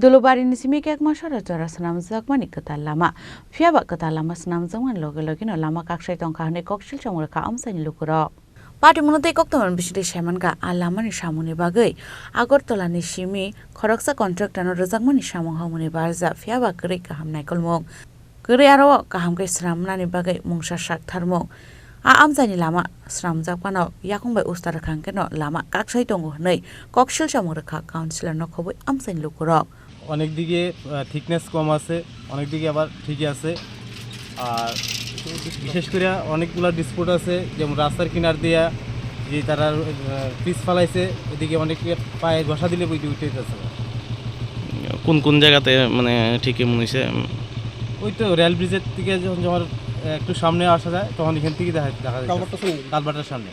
Dulubarini simik ek masara jara senamjak mani ketal lama. Fiaba ketal lama senamjak loge no lama kaksai tongka hane koksil chomor ka amsani lukuro. Pati monote koktoman biside shaman ka alamani shamune bagai. Agortolani simi khoroksa kontraktan rojakmani samong hamune barja fiaba kre kaham naikolmong. Kre aro kaham kai sramnani bagai mungsa sak tharmong. Amsani lama sramjak pano yakungbai ustar khangkeno lama kaksai tongo nei koksil chomor ka councilor no khoboi amsani lukuro. অনেক দিকে thickness কম আছে অনেক দিকে আবার ঠিকই আছে আর বিশেষ করে অনেকগুলো ডিসপুট আছে যেমন রাস্তার কিনার দিয়া যে তারা পিচ ফালাইছে এদিকে অনেক পায়ে ঘষা দিলে বই উঠে যাচ্ছে কোন কোন জায়গাতে মানে ঠিকই মনে হইছে ওই তো রেল ব্রিজের থেকে যখন একটু সামনে আসা যায় তখন এখান থেকে দেখা যায় কালভার্টের সামনে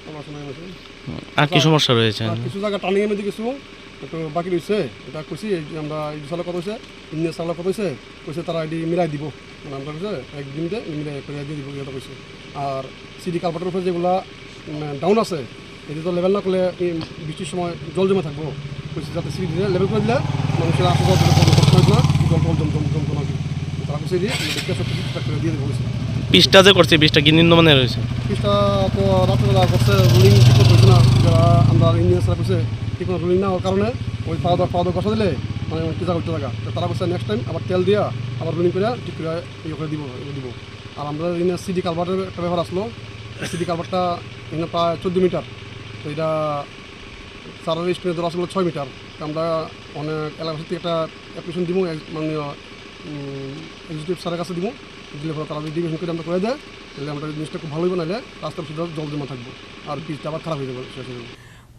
আর কি সমস্যা রয়েছে কিছু জায়গা টার্নিং এর দিকে কিছু একটু বাকি রয়েছে এটা কইছি আমরা এই সালে কত হয়েছে ইন্ডিয়া সালে কত হয়েছে কইছে তারা এটি মিলাই দিব মানে আমরা কইছে একদিনতে মিলাই করে দিয়ে দিব এটা কইছে আর সিডি কালভার্টের উপরে যেগুলা ডাউন আছে এটি তো লেভেল না করলে বৃষ্টির সময় জল জমে থাকবো কইছে যাতে সিডি লেভেল করে দিলে মানুষের আসা যাওয়ার জল জমতো না তারা কইছে দেখতে সব কিছু করে দিয়ে দিব কইছে পিচটা যে করছে পিচটা কি নিম্নমানের রয়েছে পিচটা তো রাত্রেবেলা করছে রুলিং ঠিক করছে না যারা আমরা ইন্ডিয়ান সারা করছে ঠিক কোনো রুলিং না হওয়ার কারণে ওই পাওয়া কষা দিলে মানে কিজা করতে থাকা তারা বলছে নেক্সট টাইম আবার তেল দিয়া আবার রুলিং করে ঠিক করে ইয়ে করে দিব আর আমরা এখানে সিডি কালভার্টের একটা ব্যাপার আসলো সিডি কালভার্টটা এখানে প্রায় 14 মিটার তো এটা সারার স্পিডে ধরা আসলো 6 মিটার আমরা অনেক এলাকা থেকে একটা অ্যাপ্লিকেশন দিব মাননীয় এক্সিকিউটিভ স্যারের কাছে দিব দিলে পরে তারা যদি ডিভিশন করে আমরা করে দেয় তাহলে আমরা জিনিসটা খুব ভালোই বানাইলে রাস্তার সুবিধা জল জমা থাকবো আর পিচটা আবার খারাপ হয়ে যাবে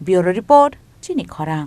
ব্যুরো রিপোর্ট চিনি খরাং।